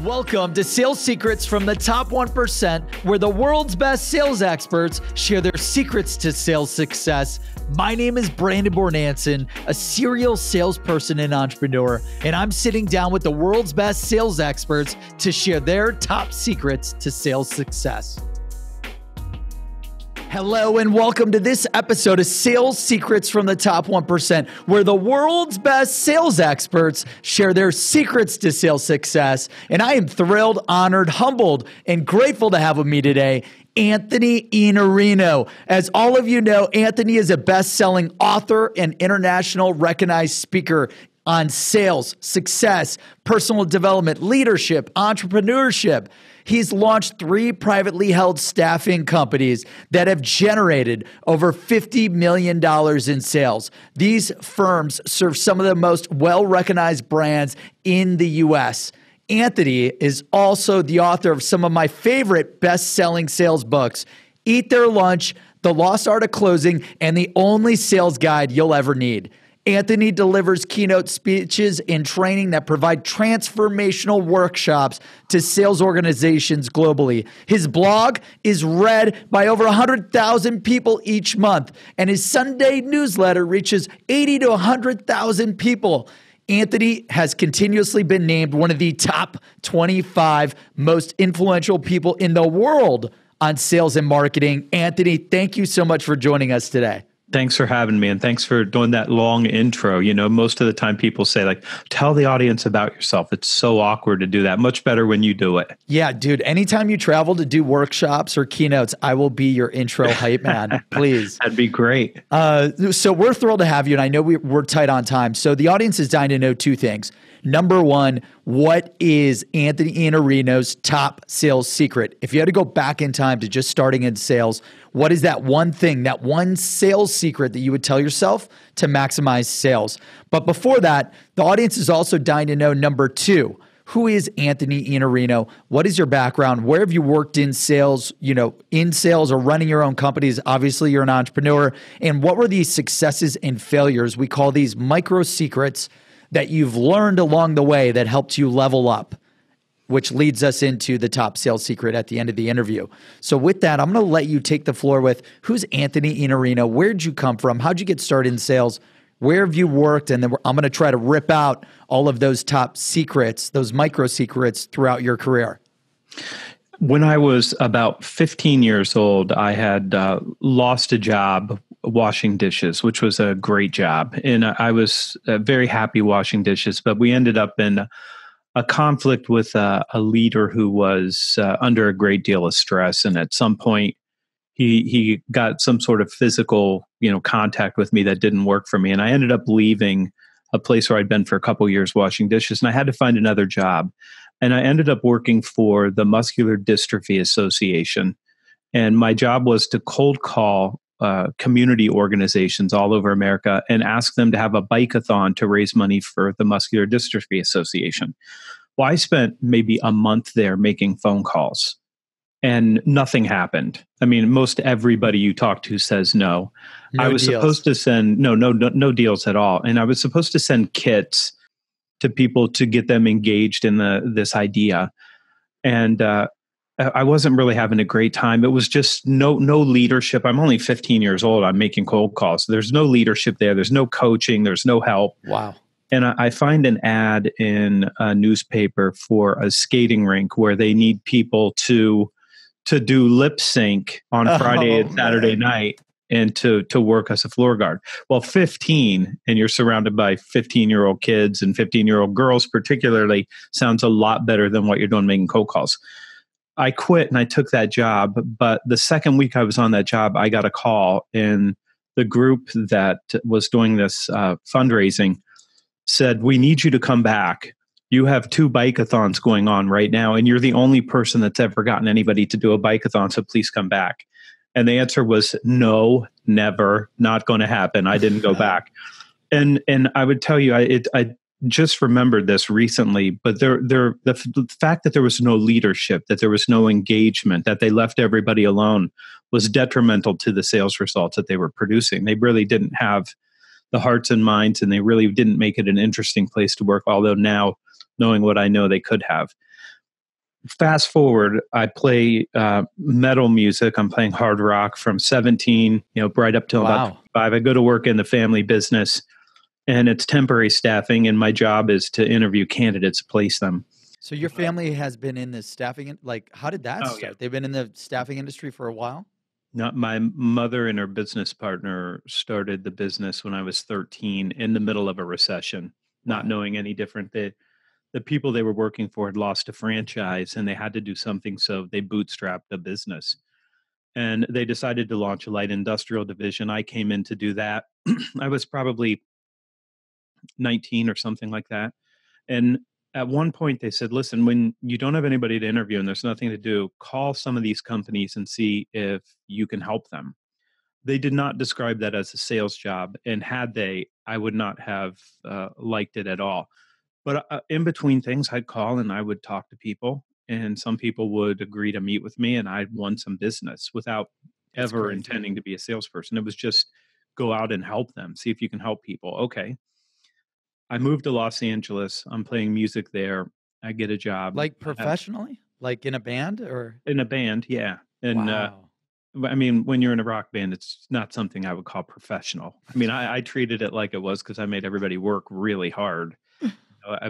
Welcome to Sales Secrets from the Top 1%, where the world's best sales experts share their secrets to sales success. My name is Bornancin, a serial salesperson and entrepreneur, and I'm sitting down with the world's best sales experts to share their top secrets to sales success. Hello and welcome to this episode of Sales Secrets from the Top 1%, where the world's best sales experts share their secrets to sales success. And I am thrilled, honored, humbled, and grateful to have with me today Anthony Iannarino. As all of you know, Anthony is a best-selling author and international recognized speaker on sales, success, personal development, leadership, entrepreneurship. He's launched 3 privately held staffing companies that have generated over $50 million in sales. These firms serve some of the most well-recognized brands in the U.S. Anthony is also the author of some of my favorite best-selling sales books, Eat Their Lunch, The Lost Art of Closing, and The Only Sales Guide You'll Ever Need. Anthony delivers keynote speeches and training that provide transformational workshops to sales organizations globally. His blog is read by over 100,000 people each month, and his Sunday newsletter reaches 80 to 100,000 people. Anthony has continuously been named one of the top 25 most influential people in the world on sales and marketing. Anthony, thank you so much for joining us today. Thanks for having me, and thanks for doing that long intro. You know, most of the time people say, like, tell the audience about yourself. It's so awkward to do that. Much better when you do it. Yeah, dude. Anytime you travel to do workshops or keynotes, I will be your intro hype man. Please. That'd be great. So we're thrilled to have you, and I know we're tight on time. So the audience is dying to know 2 things. Number one, what is Anthony Iannarino's top sales secret? If you had to go back in time to just starting in sales, what is that one thing, that one sales secret that you would tell yourself to maximize sales? But before that, the audience is also dying to know number 2. Who is Anthony Iannarino? What is your background? Where have you worked in sales, in sales or running your own companies? Obviously, you're an entrepreneur. And what were these successes and failures? We call these micro secrets that you've learned along the way that helped you level up, which leads us into the top sales secret at the end of the interview. So with that, I'm going to let you take the floor with who's Anthony Iannarino? Where'd you come from? How'd you get started in sales? Where have you worked? And then I'm going to try to rip out all of those top secrets, those micro secrets throughout your career. When I was about 15 years old, I had lost a job washing dishes, which was a great job. And I was very happy washing dishes, but we ended up in a conflict with a leader who was under a great deal of stress. And at some point, he got some sort of physical, contact with me that didn't work for me. And I ended up leaving a place where I'd been for a couple of years washing dishes, and I had to find another job. And I ended up working for the Muscular Dystrophy Association. And my job was to cold call community organizations all over America and ask them to have a bike-a-thon to raise money for the Muscular Dystrophy Association. Well, I spent maybe a month there making phone calls, and nothing happened. I mean, most everybody you talk to says no. I was supposed to send no deals at all, and I was supposed to send kits to people to get them engaged in this idea, and I wasn't really having a great time. It was just no leadership. I'm only 15 years old. I'm making cold calls. There's no leadership there. There's no coaching. There's no help. Wow. And I find an ad in a newspaper for a skating rink where they need people to do lip sync on Friday and Saturday night and to work as a floor guard. Well, 15, and you're surrounded by 15-year-old kids and 15-year-old girls particularly, sounds a lot better than what you're doing making cold calls. I quit and I took that job, but the second week I was on that job, I got a call, and the group that was doing this fundraising said, "We need you to come back. You have 2 bike-a-thons going on right now, and you're the only person that's ever gotten anybody to do a bike-a-thon, so please come back." And the answer was no, never, not going to happen. I didn't go back. And I would tell you, I just remembered this recently, but the fact that there was no leadership, that there was no engagement, that they left everybody alone was detrimental to the sales results that they were producing. They really didn't have the hearts and minds, and they really didn't make it an interesting place to work, although now, knowing what I know, they could have. fast forward, I play metal music. I'm playing hard rock from 17, right up till about Wow. 25. I go to work in the family business, and it's temporary staffing, and my job is to interview candidates, place them. So your family has been in the staffing, like, how did that Oh yeah. start? They've been in the staffing industry for a while? Not my mother and her business partner started the business when I was 13 in the middle of a recession, not Wow. knowing any different. The people they were working for had lost a franchise and they had to do something, so they bootstrapped the business. And they decided to launch a light industrial division. I came in to do that. I was probably 19 or something like that. And at one point they said, listen, when you don't have anybody to interview and there's nothing to do, call some of these companies and see if you can help them. They did not describe that as a sales job. And had they, I would not have liked it at all. But in between things, I'd call and I would talk to people. And some people would agree to meet with me, and I'd won some business without That's ever crazy. intending to be a salesperson. It was just go out and help them, see if you can help people. Okay. I moved to Los Angeles. I'm playing music there. I get a job. Like I have professionally? Like in a band or? in a band, yeah. And Wow. I mean, when you're in a rock band, it's not something I would call professional. I mean, I treated it like it was because I made everybody work really hard.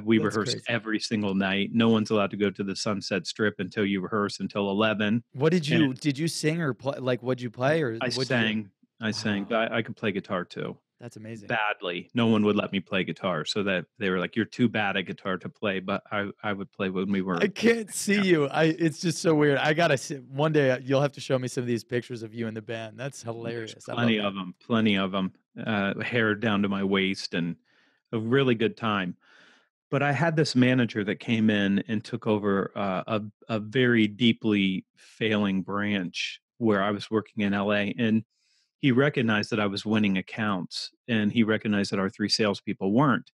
We That's rehearsed crazy. every single night. No one's allowed to go to the Sunset Strip until you rehearse until 11. What And did you sing or play? Like, what'd you play or I what'd you do? sang, I sang, Wow. but I could play guitar too. That's amazing. Badly. No one would let me play guitar, so that they were like, "You're too bad at guitar to play." But I would play when we I were. can't see Yeah, you. It's just so weird. I gotta see one day. You'll have to show me some of these pictures of you in the band. That's there's hilarious. I love plenty that. of them, plenty of them. Hair down to my waist, and a really good time. But I had this manager that came in and took over a very deeply failing branch where I was working in LA, and he recognized that I was winning accounts, and he recognized that our three salespeople weren't.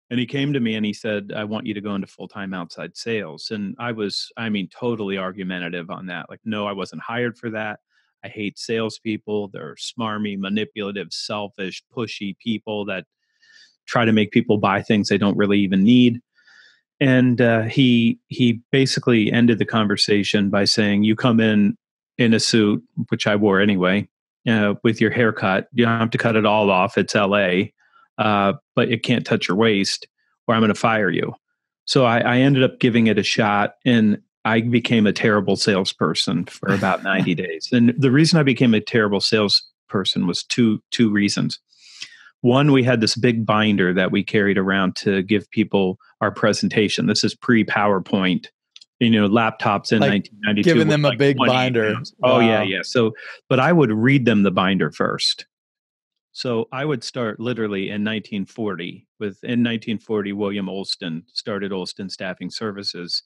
And he came to me and he said, "I want you to go into full time outside sales." And I was, I mean, totally argumentative on that. Like, no, I wasn't hired for that. I hate salespeople. They're smarmy, manipulative, selfish, pushy people that try to make people buy things they don't really even need. And he basically ended the conversation by saying, "You come in a suit, which I wore anyway, with your haircut. You don't have to cut it all off. It's L.A., but it can't touch your waist, or I'm going to fire you." So I ended up giving it a shot, and I became a terrible salesperson for about 90 days. And the reason I became a terrible salesperson was two reasons. One, we had this big binder that we carried around to give people our presentation. This is pre-PowerPoint. Laptops in Like 1992 giving were them a like big 28 binder. pounds. Oh yeah, Wow. yeah. So, but I would read them the binder first. So I would start literally in 1940. In 1940, William Olston started Olston Staffing Services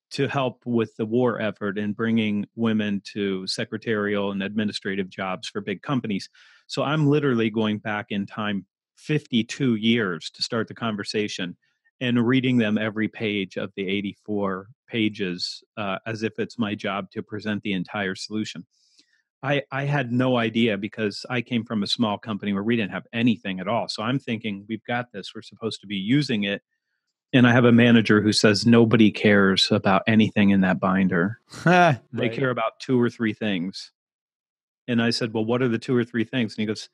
to help with the war effort and bringing women to secretarial and administrative jobs for big companies. So I'm literally going back in time 52 years to start the conversation and reading them every page of the 84 pages as if it's my job to present the entire solution. I had no idea because I came from a small company where we didn't have anything at all. So I'm thinking, we've got this, we're supposed to be using it, and I have a manager who says nobody cares about anything in that binder. They Right. care about two or three things. And I said, "Well, what are the two or three things?" And he goes,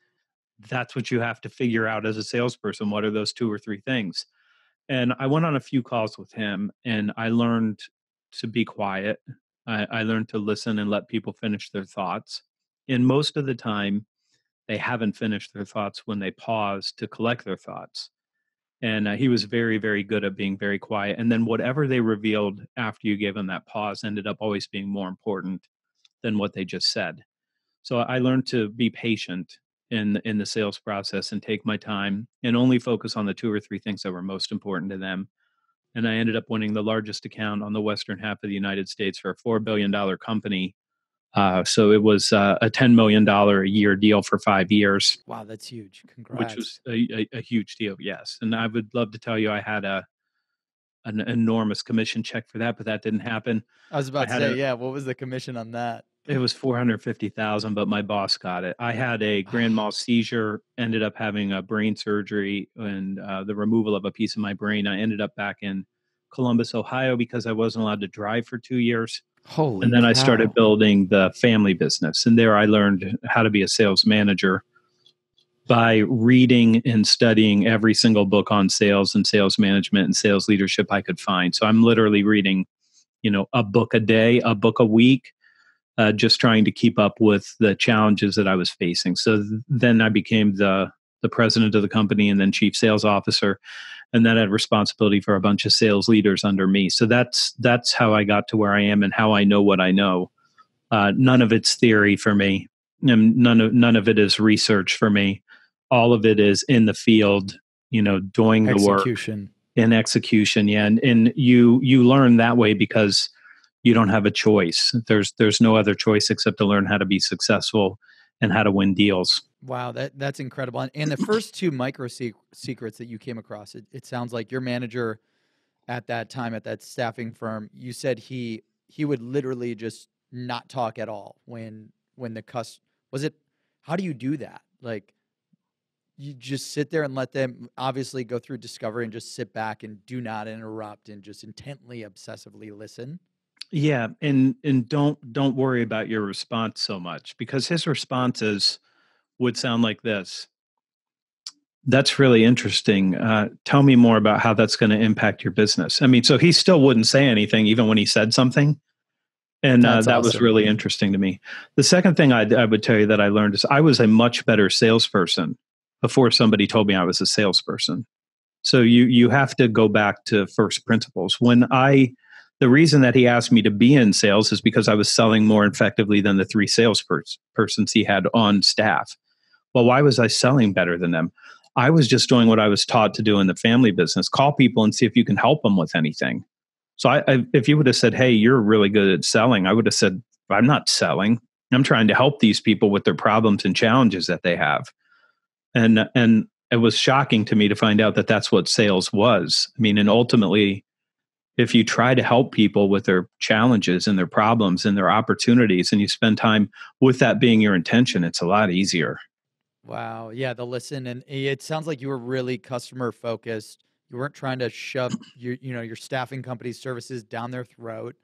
"That's what you have to figure out as a salesperson. What are those two or three things?" And I went on a few calls with him and I learned to be quiet. I learned to listen and let people finish their thoughts. And most of the time, they haven't finished their thoughts when they pause to collect their thoughts. And he was very, very good at being very quiet. And then whatever they revealed after you gave them that pause ended up always being more important than what they just said. So I learned to be patient in the sales process and take my time and only focus on the two or three things that were most important to them. And I ended up winning the largest account on the western half of the United States for a $4 billion company. So it was a $10 million a year deal for 5 years, Wow, that's huge. which Congrats. was a huge deal. Yes, and I would love to tell you I had an enormous commission check for that, but that didn't happen. I was I about to had say, a yeah, what was the commission on that? It was 450,000, but my boss got it. I had a grand mal seizure, ended up having a brain surgery and the removal of a piece of my brain. I ended up back in Columbus, Ohio, because I wasn't allowed to drive for 2 years. Holy And then I started cow. building the family business. And there I learned how to be a sales manager by reading and studying every single book on sales and sales management and sales leadership I could find. So I'm literally reading, a book a day, a book a week, just trying to keep up with the challenges that I was facing. So then I became the president of the company and then chief sales officer, and then I had responsibility for a bunch of sales leaders under me. So that's how I got to where I am and how I know what I know. None of it's theory for me, and none of it is research for me. All of it is in the field, doing the work Execution. in execution. Yeah, and you learn that way because you don't have a choice. There's no other choice except to learn how to be successful and how to win deals. Wow, that's incredible. And the first two micro secrets that you came across, it sounds like your manager at that time at that staffing firm, you said he would literally just not talk at all when was it, how do you do that? Like, you just sit there and let them obviously go through discovery and just sit back and do not interrupt and just intently, obsessively listen? Yeah, and don't worry about your response so much, because his responses would sound like this. That's really interesting. Tell me more about how that's going to impact your business. I mean, so he still wouldn't say anything even when he said something. And That's that was awesome. really interesting to me. The second thing I would tell you that I learned is I was a much better salesperson before somebody told me I was a salesperson. So you have to go back to first principles. The reason that he asked me to be in sales is because I was selling more effectively than the three salespersons he had on staff. Well, why was I selling better than them? I was just doing what I was taught to do in the family business. Call people and see if you can help them with anything. So if you would have said, hey, you're really good at selling, I would have said, I'm not selling. I'm trying to help these people with their problems and challenges that they have. And it was shocking to me to find out that that's what sales was. I mean, and ultimately, if you try to help people with their challenges and their problems and their opportunities, and you spend time with that being your intention, it's a lot easier. Wow. Yeah, the listen, and it sounds like you were really customer focused. You weren't trying to shove your staffing company's services down their throat.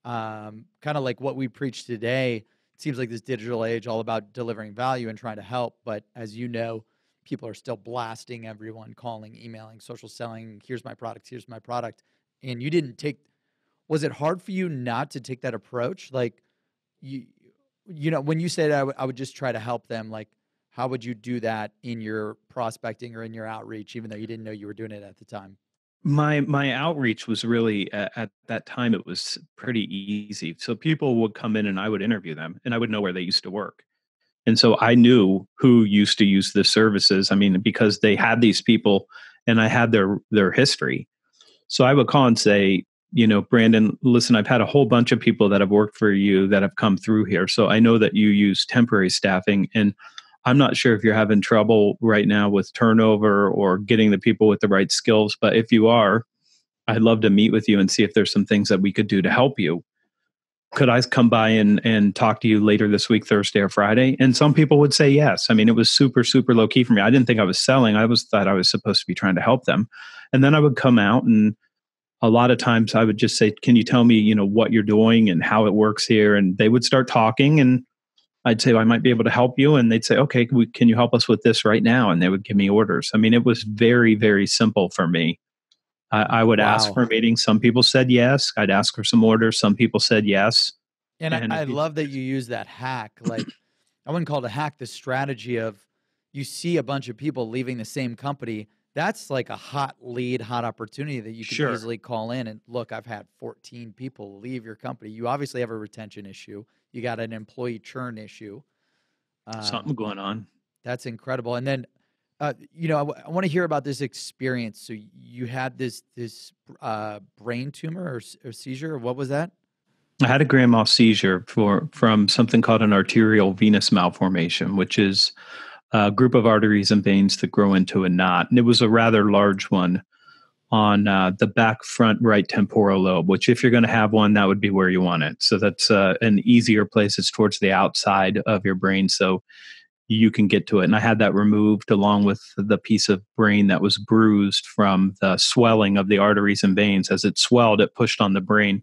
Kind of like what we preach today. It seems like this digital age all about delivering value and trying to help, but as you know, people are still blasting everyone, calling, emailing, social selling. Here's my product. Here's my product. And you didn't take. Was it hard for you not to take that approach? Like, you, when you said I would just try to help them, like, how would you do that in your prospecting or in your outreach, even though you didn't know you were doing it at the time? My outreach was really at that time, it was pretty easy. So people would come in and I would interview them and I would know where they used to work. And so I knew who used to use the services. I mean, because they had these people and I had their history. So I would call and say, Brandon, listen, I've had a whole bunch of people that have worked for you that have come through here. So I know that you use temporary staffing, and I'm not sure if you're having trouble right now with turnover or getting the people with the right skills. But if you are, I'd love to meet with you and see if there's some things that we could do to help you. Could I come by and talk to you later this week, Thursday or Friday? And some people would say yes. I mean, it was super, super low key for me. I didn't think I was selling. Thought I was supposed to be trying to help them. And then I would come out, and a lot of times I would just say, can you tell me, what you're doing and how it works here? And they would start talking, and I'd say, well, I might be able to help you. And they'd say, okay, can you help us with this right now? And they would give me orders. I mean, it was very, very simple for me. I would ask Wow. for a meeting. Some people said yes. I'd ask for some orders. Some people said yes. And I, And I love that you use that hack. Like, I wouldn't call it a hack, the strategy of you see a bunch of people leaving the same company. That's like a hot lead, hot opportunity that you can sure, easily call in and look, I've had 14 people leave your company. You obviously have a retention issue. You got an employee churn issue. something Um, going on. that's incredible. And then, I want to hear about this experience. So you had this brain tumor or seizure. What was that? I had a grand mal seizure from something called an arterial venous malformation, which is a group of arteries and veins that grow into a knot. And it was a rather large one on the back front right temporal lobe, which if you're going to have one, that would be where you want it. So that's an easier place. It's towards the outside of your brain. So you can get to it. And I had that removed along with the piece of brain that was bruised from the swelling of the arteries and veins. As it swelled, it pushed on the brain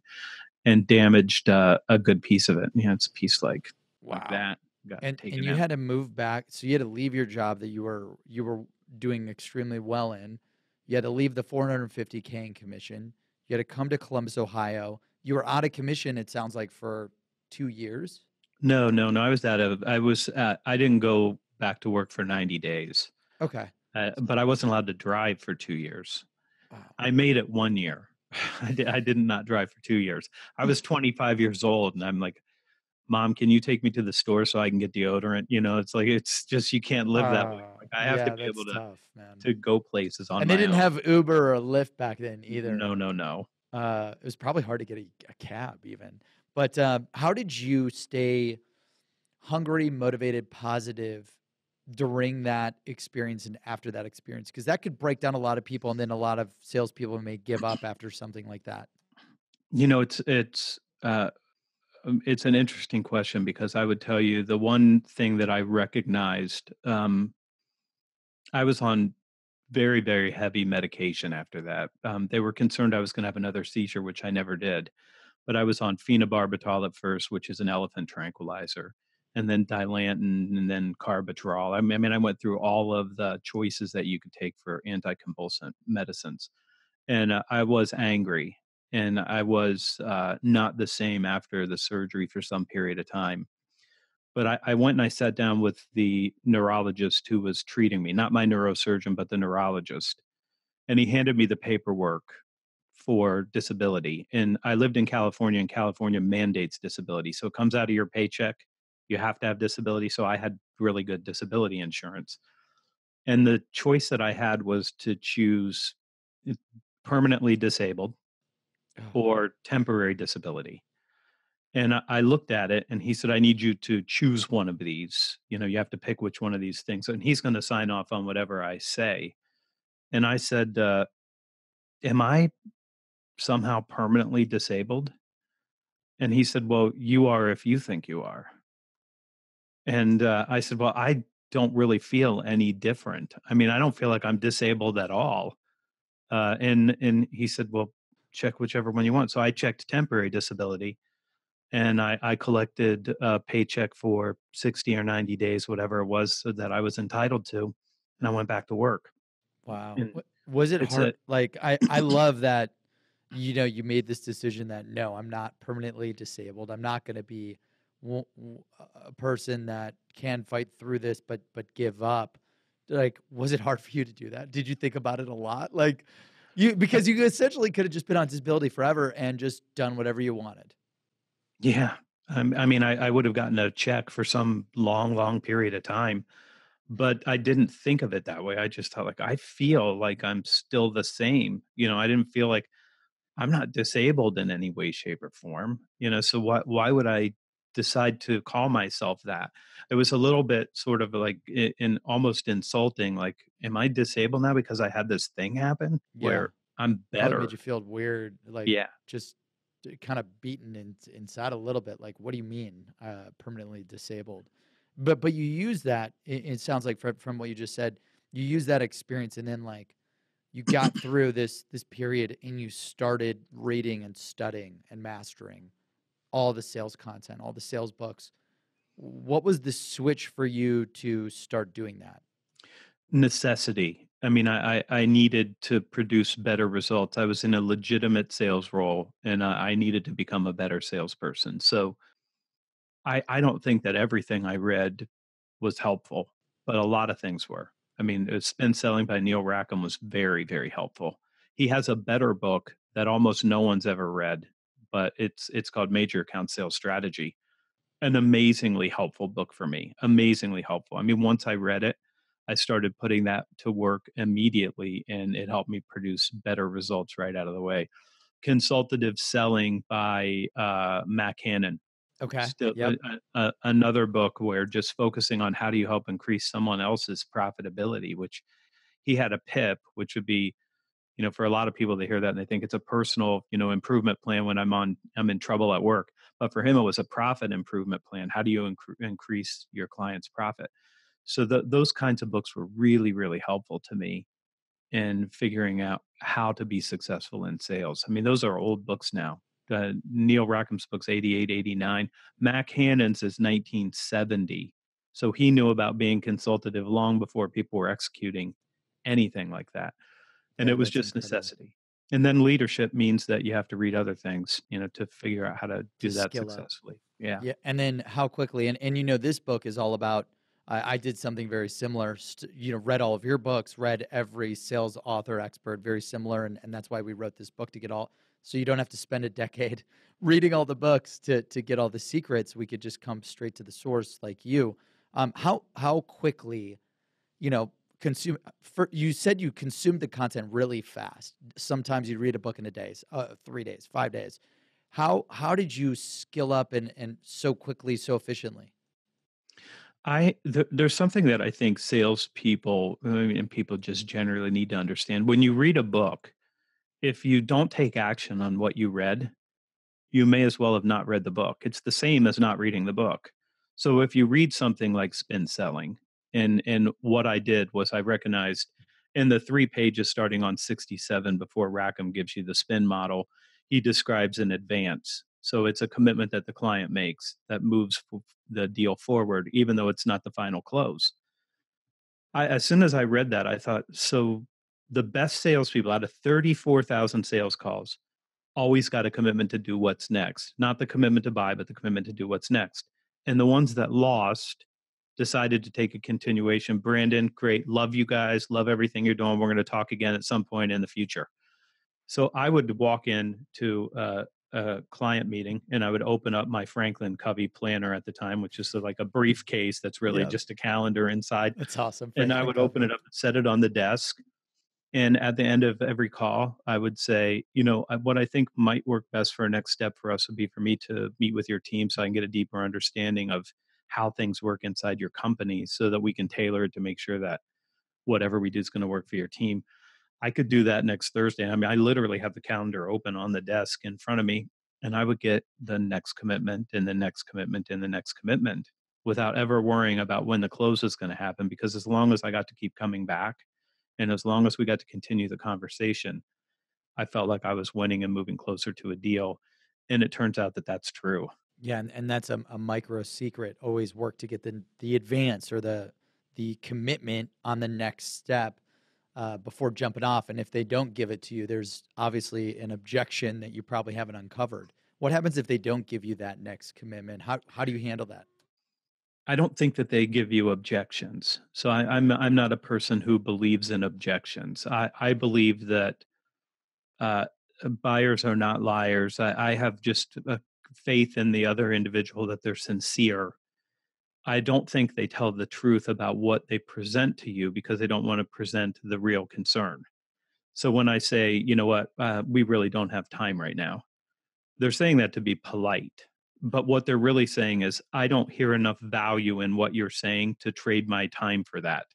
and damaged a good piece of it. It's a piece like Wow. that got And taken you out. had to move back, so you had to leave your job that you were doing extremely well in. You had to leave the 450K in commission. You had to come to Columbus, Ohio. You were out of commission, it sounds like, for 2 years. No, no, no. I didn't go back to work for 90 days, Okay. but I wasn't allowed to drive for 2 years. Wow. I made it 1 year. I did not drive for 2 years. I was 25 years old, and I'm like, Mom, can you take me to the store so I can get deodorant? It's like, it's just, you can't live that way. Like, I have to Yeah, be that's able tough, man. to go places on And they my didn't own. have Uber or Lyft back then either. No, no, no. It was probably hard to get a cab even. But how did you stay hungry, motivated, positive during that experience and after that experience? Because that could break down a lot of people, and then a lot of salespeople may give up after something like that. It's an interesting question, because I would tell you the one thing that I recognized, I was on very, very heavy medication after that. They were concerned I was going to have another seizure, which I never did. But I was on phenobarbital at first, which is an elephant tranquilizer, and then Dilantin, and then Carbatrol. I mean, I went through all of the choices that you could take for anticonvulsant medicines, and I was angry, and I was not the same after the surgery for some period of time. But I went and I sat down with the neurologist who was treating me, not my neurosurgeon, but the neurologist, and he handed me the paperwork for disability. And I lived in California, and California mandates disability. So it comes out of your paycheck. You have to have disability. So I had really good disability insurance. And the choice that I had was to choose permanently disabled Oh, or temporary disability. And I looked at it, and he said, I need you to choose one of these. You have to pick which one of these things. And he's going to sign off on whatever I say. And I said, am I somehow permanently disabled? And he said, well, you are if you think you are. And I said, well, I don't really feel any different. I mean, I don't feel like I'm disabled at all. And he said, well, check whichever one you want. So I checked temporary disability, and I collected a paycheck for 60 or 90 days, whatever it was, so that I was entitled to. And I went back to work. wow. And Was it it's hard? a, Like, I love that, you made this decision that no, I'm not permanently disabled. I'm not going to be a person that can fight through this, but give up. Like, was it hard for you to do that? Did you think about it a lot? Like, because you essentially could have just been on disability forever and just done whatever you wanted. yeah. I mean, I would have gotten a check for some long, long period of time, but I didn't think of it that way. I just thought, like, I feel like I'm still the same. I didn't feel like I'm not disabled in any way, shape, or form. So why would I decide to call myself that? It was a little bit sort of like in almost insulting. Like, am I disabled now because I had this thing happen Yeah. where I'm Probably made better? you feel weird, like Yeah. just kind of beaten inside a little bit. Like, what do you mean, permanently disabled? But you use that. It sounds like from what you just said, you use that experience, and then like you got through this period, and you started reading and studying and mastering all the sales content, all the sales books. What was the switch for you to start doing that? Necessity. I mean, I needed to produce better results. I was in a legitimate sales role, and I needed to become a better salesperson. So I don't think that everything I read was helpful, but a lot of things were. I mean, Spin Selling by Neil Rackham was very, very helpful. He has a better book that almost no one's ever read, but it's called Major Account Sales Strategy. An amazingly helpful book for me. Amazingly helpful. I mean, once I read it, I started putting that to work immediately, and it helped me produce better results right out of the way. Consultative Selling by Mac Hannon, Okay. still Yep. another book where just focusing on how do you help increase someone else's profitability, which he had a PIP, which would be, for a lot of people, they hear that and they think it's a personal, improvement plan when I'm in trouble at work. But for him, it was a profit improvement plan. How do you increase your client's profit? So those kinds of books were really, really helpful to me in figuring out how to be successful in sales. I mean, those are old books now. Neil Rackham's book's 88, 89. Mac Hannon's is 1970. So he knew about being consultative long before people were executing anything like that. And Yeah, it was that's just incredible. necessity. And then leadership means that you have to read other things, to figure out how to To do that skill up. successfully. Yeah. Yeah, and then how quickly, and this book is all about. I did something very similar. Read all of your books, read every sales author expert, very similar, and that's why we wrote this book to get all. So you don't have to spend a decade reading all the books to get all the secrets. We could just come straight to the source, like you. How quickly, consume. You said you consumed the content really fast. Sometimes you read a book in a day, 3 days, 5 days. How did you skill up and so quickly, so efficiently? There's something that I think salespeople and people just generally need to understand. When you read a book, if you don't take action on what you read, you may as well have not read the book. It's the same as not reading the book. So if you read something like spin selling, and what I did was I recognized in the 3 pages starting on 67 before Rackham gives you the spin model, he describes an advance. So it's a commitment that the client makes that moves the deal forward, even though it's not the final close. As soon as I read that, I thought, so the best salespeople out of 34,000 sales calls always got a commitment to do what's next, not the commitment to buy, but the commitment to do what's next. And the ones that lost decided to take a continuation. Brandon, great. Love you guys. Love everything you're doing. We're going to talk again at some point in the future. So I would walk in to a client meeting and I would open up my Franklin Covey planner at the time, which is like a briefcase that's really Yeah, just a calendar inside. that's awesome, And I Franklin would open Covey. it up and set it on the desk. And at the end of every call, I would say, what I think might work best for a next step for us would be for me to meet with your team so I can get a deeper understanding of how things work inside your company so that we can tailor it to make sure that whatever we do is going to work for your team. I could do that next Thursday. I mean, I literally have the calendar open on the desk in front of me, and I would get the next commitment and the next commitment and the next commitment without ever worrying about when the close is going to happen. Because as long as I got to keep coming back and as long as we got to continue the conversation, I felt like I was winning and moving closer to a deal. And it turns out that that's true. Yeah, and that's a micro secret. Always work to get the advance or the commitment on the next step before jumping off. And if they don't give it to you, there's obviously an objection that you probably haven't uncovered. What happens if they don't give you that next commitment? How do you handle that? I don't think that they give you objections. So I'm not a person who believes in objections. I believe that uh, buyers are not liars. I have just faith in the other individual that they're sincere. I don't think they tell the truth about what they present to you because they don't want to present the real concern. So when I say, you know what, we really don't have time right now, they're saying that to be polite. But what they're really saying is, I don't hear enough value in what you're saying to trade my time for that.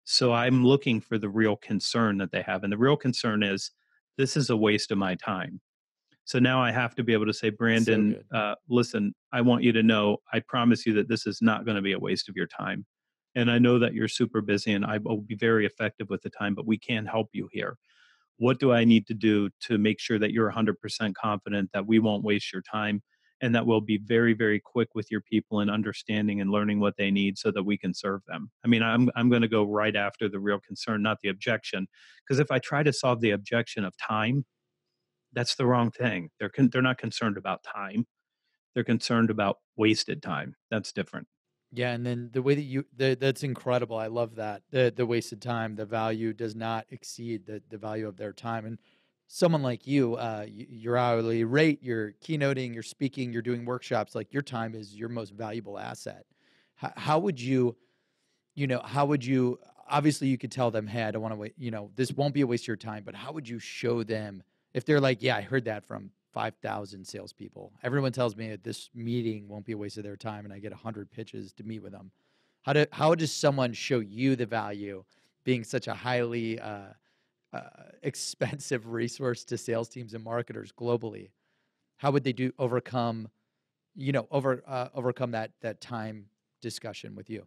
So I'm looking for the real concern that they have. And the real concern is, this is a waste of my time. So now I have to be able to say, So Brandon, good. listen, I want you to know, I promise you that this is not going to be a waste of your time. And I know that you're super busy and I will be very effective with the time, but we can help you here. What do I need to do to make sure that you're 100% confident that we won't waste your time and that we'll be very, very quick with your people and understanding and learning what they need so that we can serve them? I mean, I'm going to go right after the real concern, not the objection, because if I try to solve the objection of time, that's the wrong thing. They're not concerned about time. They're concerned about wasted time. That's different. Yeah, and then the way that that's incredible. I love that. The wasted time, the value does not exceed the value of their time. And someone like you, your hourly rate, you're keynoting, you're speaking, you're doing workshops, like your time is your most valuable asset. How would you, how would you, obviously you could tell them, hey, I don't want to wait, this won't be a waste of your time, but how would you show them if they're like, yeah, I heard that from 5,000 salespeople. Everyone tells me that this meeting won't be a waste of their time, and I get 100 pitches to meet with them. How does someone show you the value, being such a highly expensive resource to sales teams and marketers globally? How would they overcome, overcome that time discussion with you?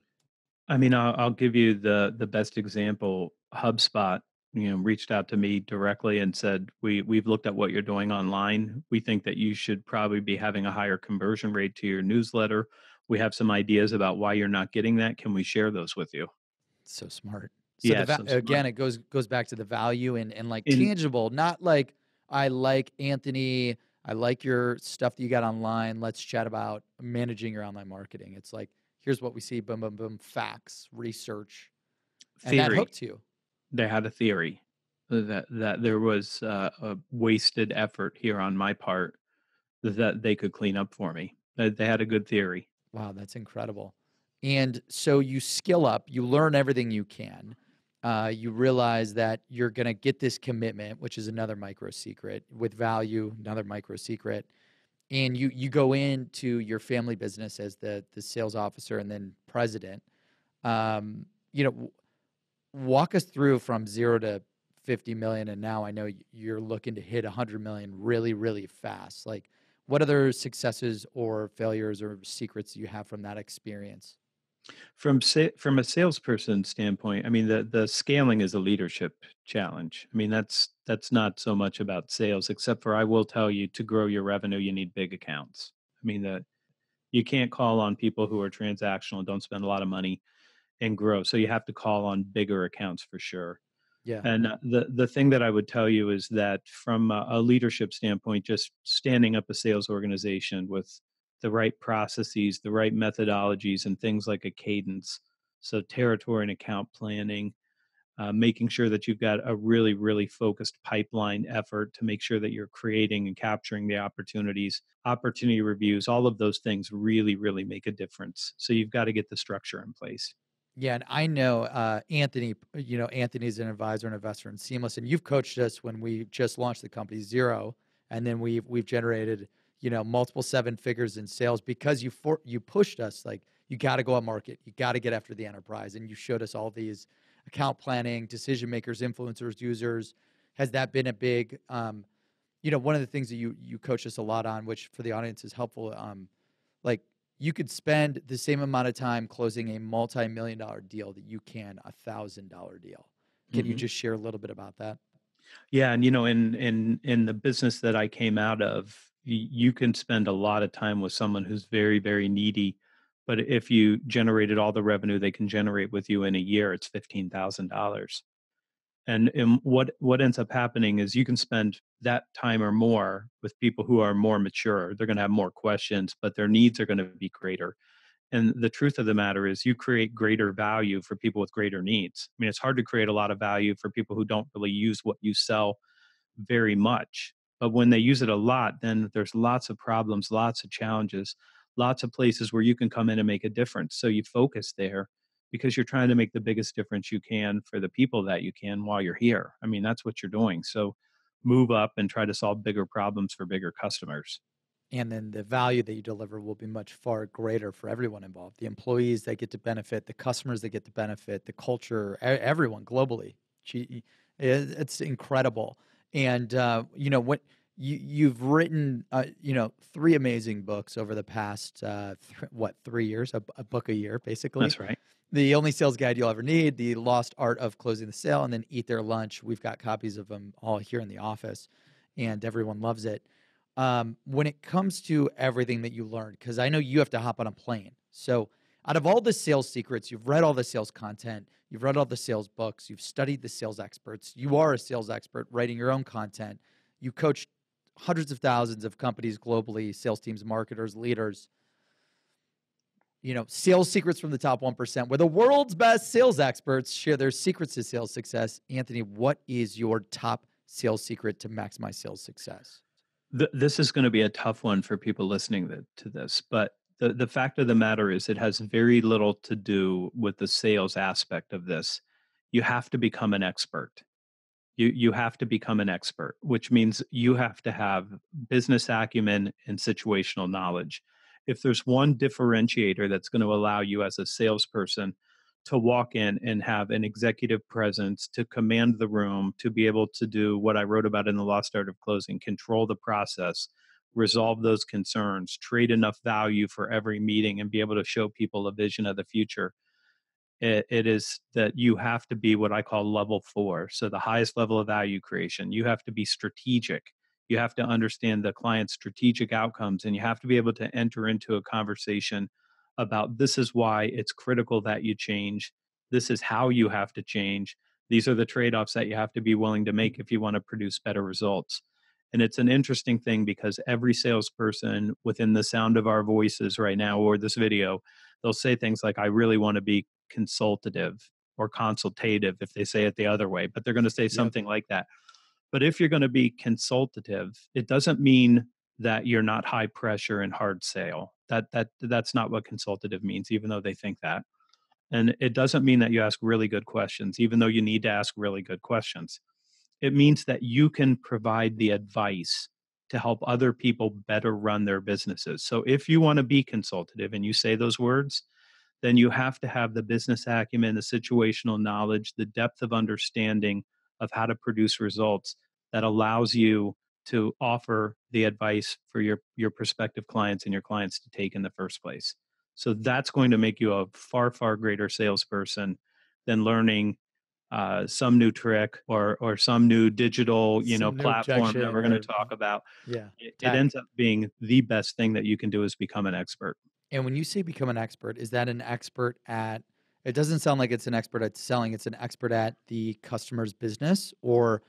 I mean, I'll give you the best example. HubSpot, reached out to me directly and said, we've looked at what you're doing online. We think that you should probably be having a higher conversion rate to your newsletter. We have some ideas about why you're not getting that. Can we share those with you? So smart. So Yeah, so again, smart. it goes back to the value and like In tangible, not like I like Anthony, I like your stuff that you got online. Let's chat about managing your online marketing. It's like here's what we see, boom, boom, boom, facts, research, and that theory, hooked you. they had a theory that there was a wasted effort here on my part that they could clean up for me. They had a good theory. Wow, that's incredible. And so you skill up, you learn everything you can. You realize that you're going to get this commitment, which is another micro secret with value, another micro secret. And you go into your family business as the sales officer and then president. Um, you know, walk us through from 0 to 50 million, and now I know you're looking to hit 100 million really, really fast. Like, what other successes or failures or secrets do you have from that experience? From a salesperson standpoint, I mean the scaling is a leadership challenge. I mean that's not so much about sales, except for I will tell you to grow your revenue, you need big accounts. I mean that you can't call on people who are transactional and don't spend a lot of money and grow. So you have to call on bigger accounts for sure. Yeah. And the thing that I would tell you is that from a leadership standpoint, just standing up a sales organization with the right processes, the right methodologies, and things like a cadence. So territory and account planning, making sure that you've got a really, really focused pipeline effort to make sure that you're creating and capturing the opportunities, opportunity reviews, all of those things really, really make a difference. So you've got to get the structure in place. Yeah, and I know Anthony. Anthony's an advisor and investor in Seamless, and you've coached us when we just launched the company zero, and then we've generated multiple seven figures in sales because you pushed us like you got to go up market, you got to get after the enterprise, and you showed us all these account planning, decision makers, influencers, users. Has that been a big one of the things that you coach us a lot on, which for the audience is helpful. Like you could spend the same amount of time closing a multi-million dollar deal that you can $1,000 deal. Can you Mhm. just share a little bit about that? Yeah, and in the business that I came out of, you can spend a lot of time with someone who's very, very needy, but if you generated all the revenue they can generate with you in a year, it's $15,000. And what ends up happening is you can spend that time or more with people who are more mature. They're going to have more questions, but their needs are going to be greater. And the truth of the matter is, you create greater value for people with greater needs. I mean, it's hard to create a lot of value for people who don't really use what you sell very much. But when they use it a lot, then there's lots of problems, lots of challenges, lots of places where you can come in and make a difference. So you focus there because you're trying to make the biggest difference you can for the people that you can while you're here. I mean, that's what you're doing. So move up and try to solve bigger problems for bigger customers. And then the value that you deliver will be much far greater for everyone involved. The employees that get to benefit, the customers that get to benefit, the culture, everyone globally. It's incredible. And what you've written, three amazing books over the past 3 years, a book a year, basically. That's right. The Only Sales Guide You'll Ever Need, The Lost Art of Closing the Sale, and then Eat Their Lunch. We've got copies of them all here in the office, and everyone loves it. When it comes to everything that you learned, because I know you have to hop on a plane. So, out of all the sales secrets, you've read all the sales content, you've read all the sales books, you've studied the sales experts, you are a sales expert writing your own content, you coach hundreds of thousands of companies globally, sales teams, marketers, leaders. Sales secrets from the top 1%, where the world's best sales experts share their secrets to sales success. Anthony, what is your top sales secret to maximize sales success? This is going to be a tough one for people listening to this, but the fact of the matter is it has very little to do with the sales aspect of this. You have to become an expert. You have to become an expert, which means you have to have business acumen and situational knowledge. If there's one differentiator that's going to allow you as a salesperson to walk in and have an executive presence, to command the room, to be able to do what I wrote about in The Lost Art of Closing, control the process, resolve those concerns, trade enough value for every meeting, and be able to show people a vision of the future, It is that you have to be what I call level 4. So the highest level of value creation. You have to be strategic. You have to understand the client's strategic outcomes, and you have to be able to enter into a conversation about this is why it's critical that you change. This is how you have to change. These are the trade-offs that you have to be willing to make if you want to produce better results. And it's an interesting thing because every salesperson within the sound of our voices right now or this video, they'll say things like, I really want to be consultative or consultative if they say it the other way, but they're going to say something like that. But if you're going to be consultative, it doesn't mean that you're not high pressure and hard sale. That's not what consultative means, even though they think that. And it doesn't mean that you ask really good questions, even though you need to ask really good questions. It means that you can provide the advice to help other people better run their businesses. So if you want to be consultative and you say those words, then you have to have the business acumen, the situational knowledge, the depth of understanding of how to produce results that allows you to offer the advice for your prospective clients and your clients to take in the first place. So that's going to make you a far, far greater salesperson than learning some new trick or some new digital Some new platform that objection we're going to or talk about. yeah, It ends up being the best thing that you can do is become an expert. And when you say become an expert, is that an expert at, it doesn't sound like it's an expert at selling, it's an expert at the customer's business or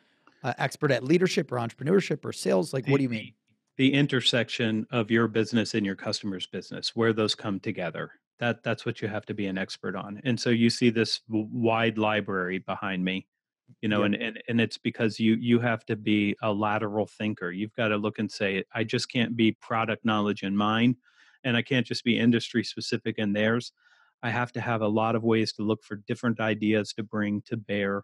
expert at leadership or entrepreneurship or sales? Like, what do you mean? The intersection of your business and your customer's business, where those come together. That's what you have to be an expert on. And so you see this wide library behind me, Yep. and it's because you have to be a lateral thinker. You've got to look and say, I just can't be product knowledge in mine, and I can't just be industry specific in theirs. I have to have a lot of ways to look for different ideas to bring to bear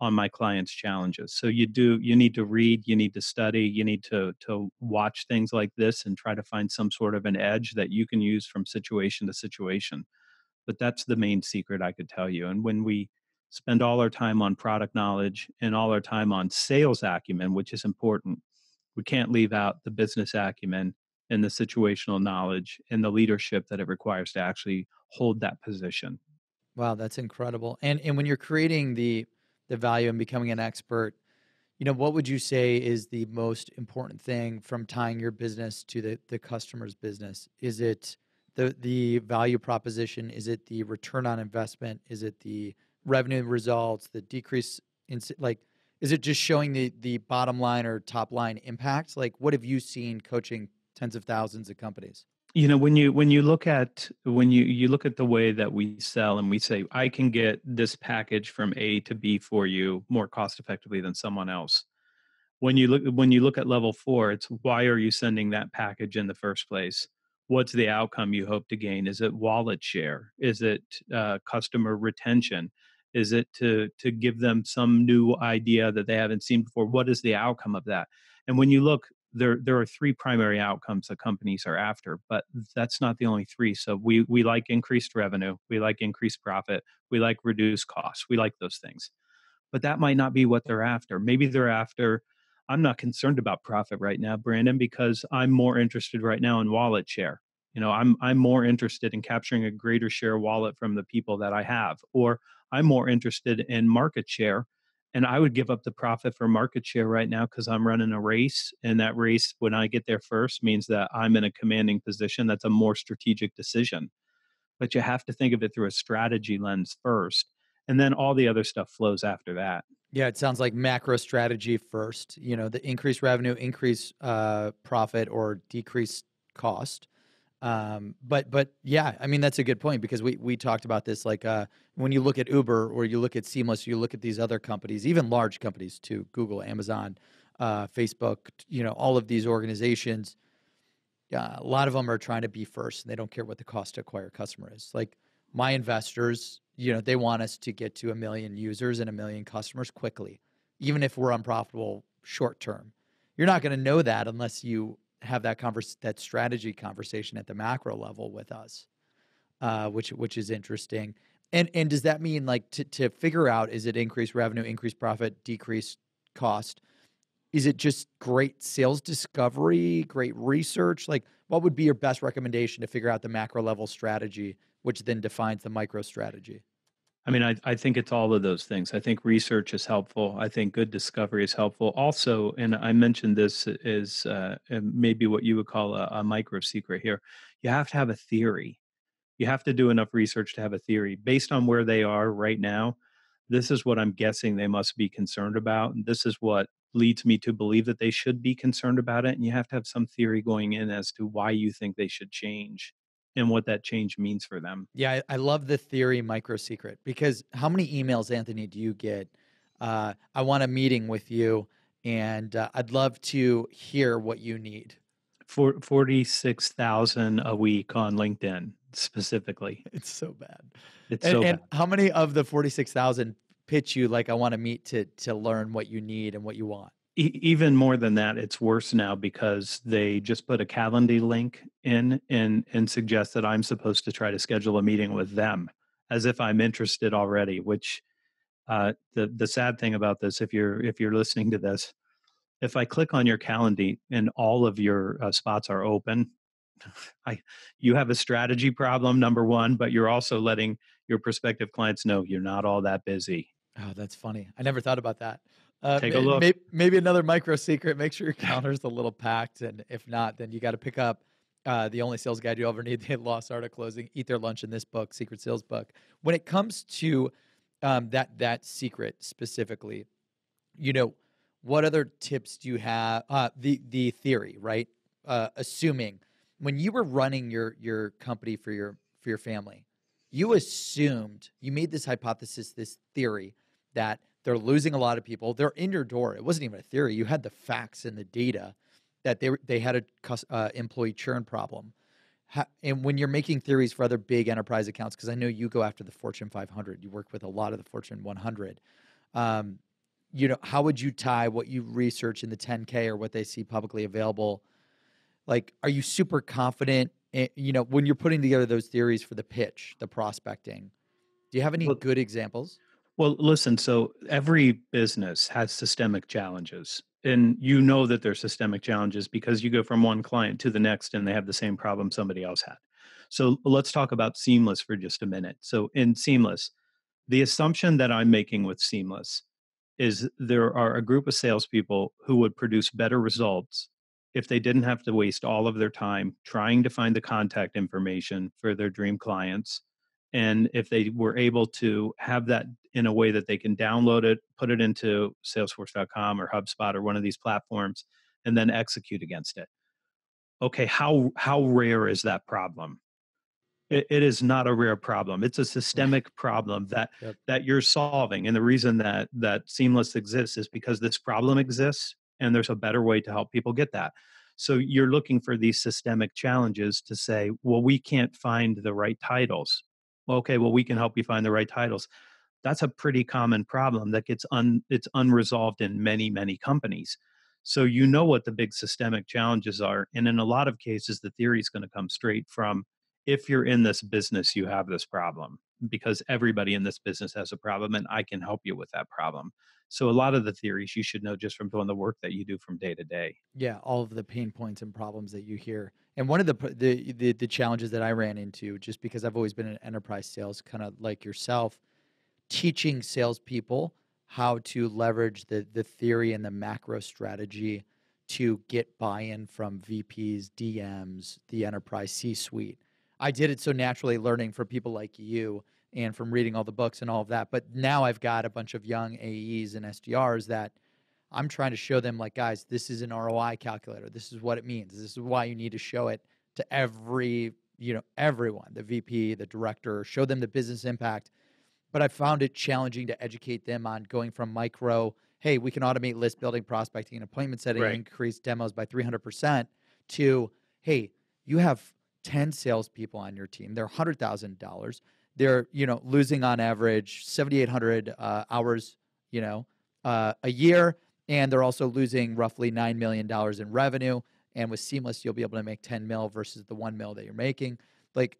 on my clients' challenges. So you need to read, you need to study, you need to watch things like this and try to find some sort of an edge that you can use from situation to situation. But that's the main secret I could tell you. And when we spend all our time on product knowledge and all our time on sales acumen, which is important, we can't leave out the business acumen and the situational knowledge and the leadership that it requires to actually hold that position. Wow, that's incredible. And when you're creating the value and becoming an expert, what would you say is the most important thing from tying your business to the customer's business? Is it the value proposition? Is it the return on investment? Is it the revenue results, the decrease in is it just showing the bottom line or top line impacts? Like, what have you seen coaching tens of thousands of companies? When you look at you look at the way that we sell and we say I can get this package from A to B for you more cost effectively than someone else. When you look at level 4, it's why are you sending that package in the first place? What's the outcome you hope to gain? Is it wallet share? Is it customer retention? Is it to give them some new idea that they haven't seen before? What is the outcome of that? And when you look, there are 3 primary outcomes that companies are after, but that's not the only 3. So we like increased revenue, we like increased profit, we like reduced costs, we like those things. But that might not be what they're after. Maybe they're after, I'm not concerned about profit right now, Brandon, because I'm more interested right now in wallet share. I'm more interested in capturing a greater share of wallet from the people that I have, or I'm more interested in market share. And I would give up the profit for market share right now because I'm running a race. And that race, when I get there first, means that I'm in a commanding position. That's a more strategic decision. But you have to think of it through a strategy lens first. And then all the other stuff flows after that. Yeah, it sounds like macro strategy first. The increase revenue, increase profit, or decrease cost. But yeah, I mean that's a good point because we talked about this. Like when you look at Uber or you look at Seamless, you look at these other companies, even large companies too, Google, Amazon, Facebook. All of these organizations. A lot of them are trying to be first, and they don't care what the cost to acquire a customer is. Like my investors, they want us to get to 1 million users and 1 million customers quickly, even if we're unprofitable short term. You're not going to know that unless you have that strategy conversation at the macro level with us, which is interesting. And does that mean like to figure out, is it increase revenue, increase profit, decrease cost? Is it just great sales discovery, great research? Like, what would be your best recommendation to figure out the macro level strategy, which then defines the micro strategy? I mean, I think it's all of those things. I think research is helpful. I think good discovery is helpful. Also, and I mentioned this is maybe what you would call a micro secret here. You have to have a theory. You have to do enough research to have a theory. Based on where they are right now, this is what I'm guessing they must be concerned about. And this is what leads me to believe that they should be concerned about it. And you have to have some theory going in as to why you think they should change and what that change means for them. Yeah, I love the theory micro secret, because how many emails, Anthony, do you get? I want a meeting with you, and I'd love to hear what you need. For 46,000 a week on LinkedIn specifically. It's so bad. It's And, so and bad. how many of the 46,000 pitch you like, I want to meet to learn what you need and what you want? Even more than that, it's worse now because they just put a Calendly link in and suggest that I'm supposed to try to schedule a meeting with them as if I'm interested already. Which the sad thing about this, if you're listening to this, if I click on your Calendly and all of your spots are open, you have a strategy problem, number one, but you're also letting your prospective clients know you're not all that busy. Oh, that's funny. I never thought about that. Take a look. Maybe another micro secret. Make sure your calendar's a little packed, and if not, then you got to pick up the only sales guide you ever need: the Lost Art of Closing, Eat Their Lunch in this book, Secret Sales book. When it comes to that secret specifically, what other tips do you have? The theory, right? Assuming when you were running your company for your family, you assumed, you made this hypothesis, this theory that they're losing a lot of people. They're in your door. It wasn't even a theory. You had the facts and the data that they had a employee churn problem. And when you're making theories for other big enterprise accounts, because I know you go after the Fortune 500, you work with a lot of the Fortune 100. How would you tie what you research in the 10K or what they see publicly available? Like, are you super confident, when you're putting together those theories for the pitch, the prospecting? Do you have any good examples? Well, listen, so every business has systemic challenges. And you know that they're systemic challenges because you go from one client to the next and they have the same problem somebody else had. So let's talk about Seamless for just a minute. So in Seamless, the assumption that I'm making with Seamless is there are a group of salespeople who would produce better results if they didn't have to waste all of their time trying to find the contact information for their dream clients. And if they were able to have that in a way that they can download it, put it into Salesforce.com or HubSpot or one of these platforms, and then execute against it. Okay, how rare is that problem? It is not a rare problem. It's a systemic problem Yep. that you're solving, and the reason that Seamless exists is because this problem exists, and there's a better way to help people get that. So you're looking for these systemic challenges to say, well, we can't find the right titles. Okay, well, we can help you find the right titles. That's a pretty common problem that it's unresolved in many companies. So you know what the big systemic challenges are, and in a lot of cases, the theory is going to come straight from, if you're in this business, you have this problem because everybody in this business has a problem, and I can help you with that problem. So a lot of the theories you should know just from doing the work that you do from day to day. Yeah, all of the pain points and problems that you hear. And one of the challenges that I ran into, just because I've always been in enterprise sales, kind of like yourself, teaching salespeople how to leverage the theory and the macro strategy to get buy-in from VPs, DMs, the enterprise C-suite. I did it so naturally, learning from people like you and from reading all the books and all of that. But now I've got a bunch of young AEs and SDRs that I'm trying to show them, like, guys, this is an ROI calculator. This is what it means. This is why you need to show it to everyone, the VP, the director, show them the business impact. But I found it challenging to educate them on going from micro, hey, we can automate list building, prospecting, and appointment setting, and increase demos by 300%, to, hey, you have 10 salespeople on your team. They're $100,000. They're, losing on average 7,800 hours, a year. And they're also losing roughly $9 million in revenue. And with Seamless, you'll be able to make 10 mil versus the 1 mil that you're making. Like,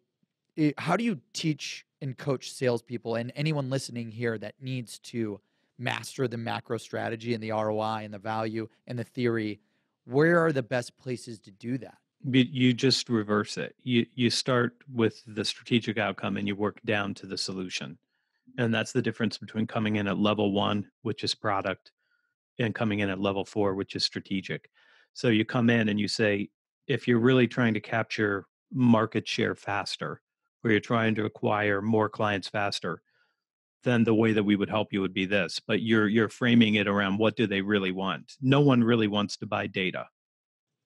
how do you teach and coach salespeople and anyone listening here that needs to master the macro strategy and the ROI and the value and the theory? Where are the best places to do that? You just reverse it. You start with the strategic outcome and you work down to the solution. And that's the difference between coming in at level 1, which is product, and coming in at level 4, which is strategic. So you come in and you say, if you're really trying to capture market share faster, or you're trying to acquire more clients faster, then the way that we would help you would be this. But you're framing it around, what do they really want? No one really wants to buy data.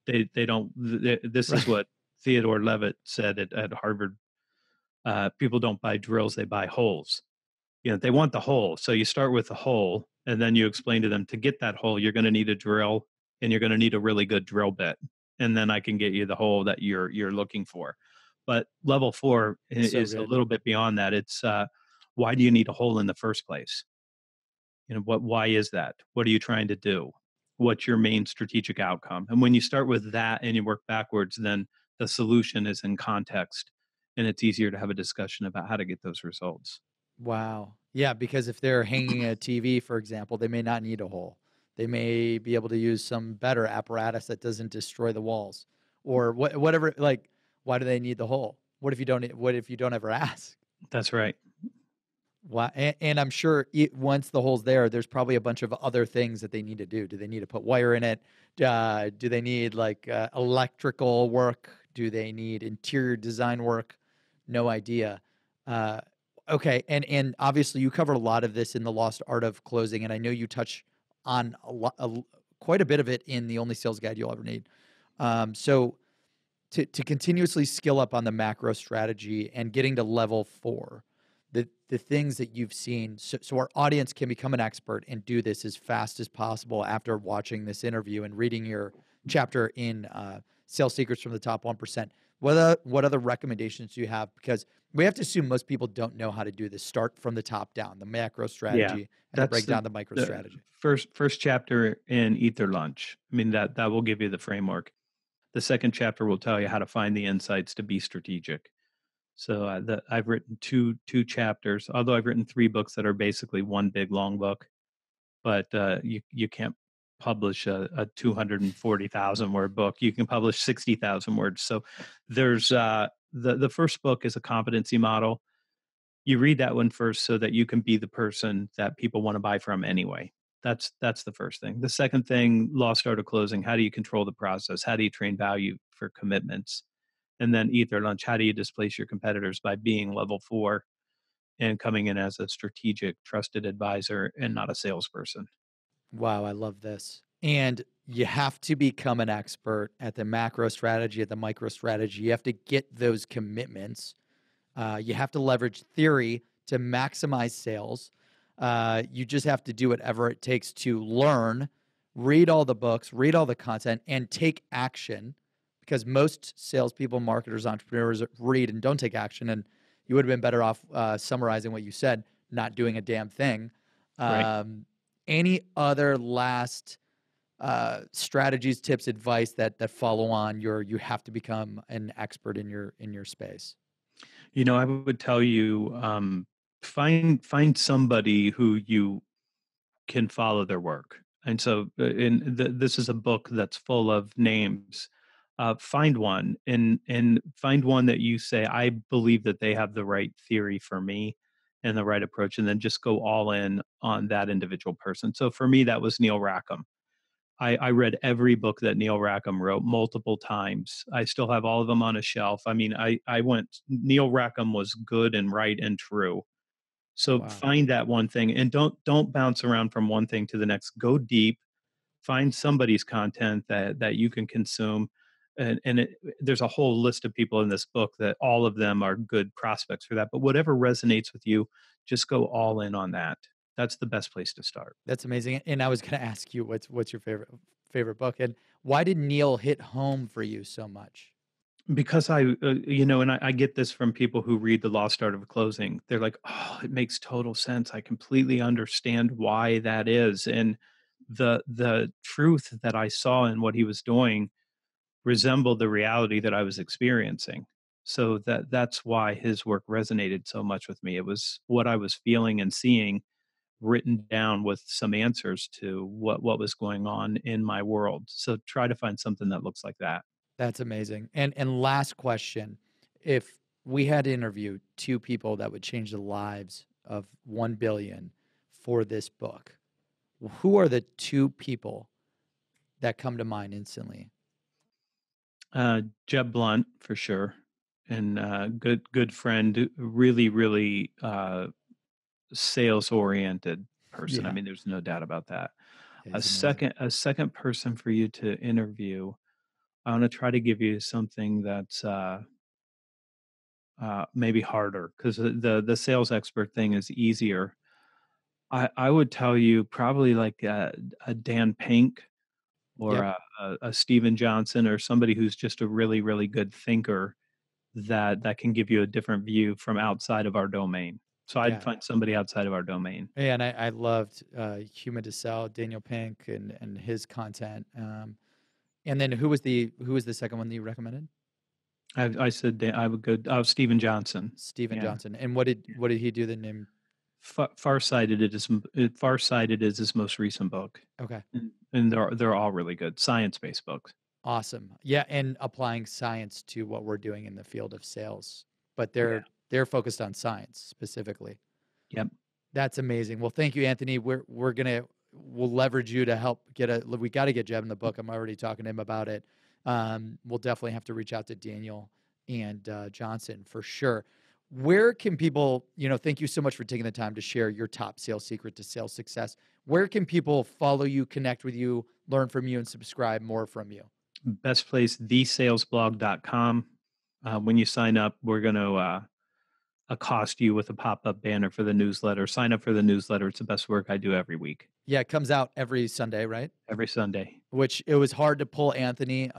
They don't. This is Right. what Theodore Levitt said at Harvard. People don't buy drills; they buy holes. They want the hole. So you start with the hole, and then you explain to them, to get that hole, you're going to need a drill, and you're going to need a really good drill bit, and then I can get you the hole that you're looking for. But level 4 So is a good. little bit beyond that. It's why do you need a hole in the first place? Why is that? What are you trying to do? What's your main strategic outcome? And when you start with that and you work backwards, then the solution is in context, and it's easier to have a discussion about how to get those results. Wow. Yeah, because if they're hanging a TV, for example, they may not need a hole. They may be able to use some better apparatus that doesn't destroy the walls, or whatever. Like, why do they need the hole? What if you don't? What if you don't ever ask? That's right. Why? And I'm sure once the hole's there, there's probably a bunch of other things that they need to do. Do they need to put wire in it? Do they need like electrical work? Do they need interior design work? No idea. Uh, okay, and obviously you covered a lot of this in the Lost Art of Closing, and I know you touch on quite a bit of it in the Only Sales Guide You'll Ever Need. So to continuously skill up on the macro strategy and getting to level 4, the things that you've seen, so our audience can become an expert and do this as fast as possible after watching this interview and reading your chapter in Sales Secrets from the Top 1%. What other recommendations do you have? Because we have to assume most people don't know how to do this. Start from the top down, the macro Yeah, strategy, and then that's break down the micro the strategy. first chapter in Eat Their Lunch. I mean, that will give you the framework. The second chapter will tell you how to find the insights to be strategic. So I've written two chapters, although I've written 3 books that are basically one big long book. But you can't publish a 240,000 word book. You can publish 60,000 words. So there's the first book is a competency model. You read that one first so that you can be the person that people want to buy from anyway. That's the first thing. The second thing, Lost Art of Closing. How do you control the process? How do you train value for commitments? And then Eat Their Lunch. How do you displace your competitors by being level 4 and coming in as a strategic, trusted advisor and not a salesperson? Wow, I love this. And you have to become an expert at the macro strategy, at the micro strategy. You have to get those commitments. You have to leverage theory to maximize sales. You just have to do whatever it takes to learn, read all the books, read all the content, and take action. Because most salespeople, marketers, entrepreneurs read and don't take action. And you would have been better off summarizing what you said, not doing a damn thing. Right. Any other last strategies, tips, advice that follow on your you have to become an expert in your space? I would tell you, find somebody who you can follow their work. And so, this is a book that's full of names. Find one, and find one that you say, I believe that they have the right theory for me and the right approach, and then just go all in on that individual person. So for me, that was Neil Rackham. I read every book that Neil Rackham wrote multiple times. I still have all of them on a shelf. I mean, I went, Neil Rackham was good and right and true. So Wow. find that one thing, and don't bounce around from one thing to the next. Go deep. Find somebody's content that you can consume. And there's a whole list of people in this book that all of them are good prospects for that. But whatever resonates with you, just go all in on that. That's the best place to start. That's amazing. And I was going to ask you what's your favorite book, and why did Neil hit home for you so much? Because and I get this from people who read The Lost Art of Closing. They're like, oh, it makes total sense. I completely understand why that is. And the truth that I saw in what he was doing resembled the reality that I was experiencing. So that's why his work resonated so much with me. It was what I was feeling and seeing written down with some answers to what was going on in my world. So try to find something that looks like that. That's amazing. And last question, if we had to interview 2 people that would change the lives of 1 billion for this book, who are the two people that come to mind instantly? Jeb Blunt for sure, and good friend, really sales oriented person. I Yeah. mean, there's no doubt about that. Yeah, A he's amazing. second person for you to interview. I want to try to give you something that's maybe harder, because the sales expert thing is easier. I would tell you probably like a Dan Pink or Yep. a Steven Johnson, or somebody who's just a really good thinker that can give you a different view from outside of our domain. So I'd Yeah. find somebody outside of our domain. Yeah, and I loved Human to Sell, Daniel Pink, and his content. And then who was the second one that you recommended? I said I would go. Oh, Steven Johnson. Steven Yeah. Johnson. And what did he do? The name? Farsighted is his most recent book, Okay. and they're all really good science-based books. Awesome. Yeah, and applying science to what we're doing in the field of sales, but Yeah. they're focused on science specifically. Yep. That's amazing. Well, thank you, Anthony. We'll leverage you to help we got to get Jeb in the book. I'm already talking to him about it. We'll definitely have to reach out to Daniel and Johnson for sure. Where can people, thank you so much for taking the time to share your top sales secret to sales success. Where can people follow you, connect with you, learn from you, and subscribe more from you? Best place, thesalesblog.com. When you sign up, we're going to accost you with a pop-up banner for the newsletter. Sign up for the newsletter. It's the best work I do every week. Yeah, it comes out every Sunday, right? Every Sunday. Which it was hard to pull Anthony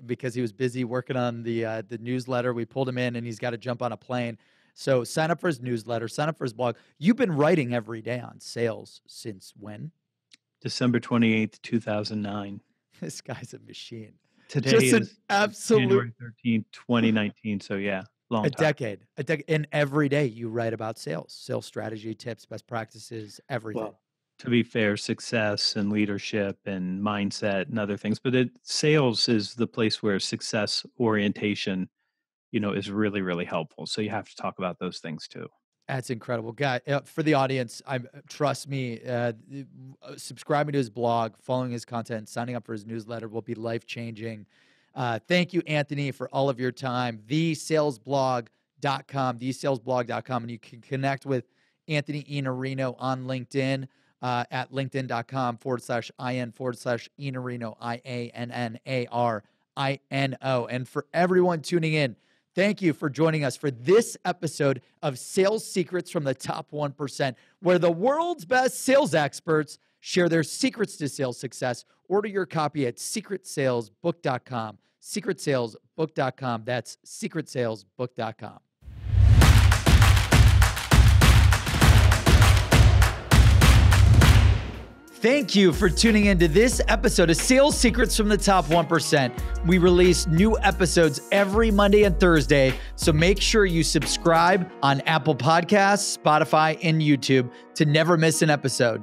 because he was busy working on the newsletter. We pulled him in, and he's got to jump on a plane. So sign up for his newsletter, sign up for his blog. You've been writing every day on sales since when? December 28th, 2009. This guy's a machine. Today Just is an absolute January 13th, 2019. So yeah, long time. decade. And every day you write about sales strategy, tips, best practices, everything. Well, to be fair, success and leadership and mindset and other things, but sales is the place where success orientation, is really helpful. So you have to talk about those things too. That's incredible, guy. For the audience, trust me. Subscribing to his blog, following his content, signing up for his newsletter will be life-changing. Thank you, Anthony, for all of your time. Thesalesblog.com, thesalesblog.com, and you can connect with Anthony Iannarino on LinkedIn at linkedin.com/IN/Iannarino, IANNARINO. And for everyone tuning in, thank you for joining us for this episode of Sales Secrets from the Top 1%, where the world's best sales experts share their secrets to sales success. Order your copy at secretsalesbook.com, secretsalesbook.com. That's secretsalesbook.com. Thank you for tuning into this episode of Sales Secrets from the Top 1%. We release new episodes every Monday and Thursday, so make sure you subscribe on Apple Podcasts, Spotify, and YouTube to never miss an episode.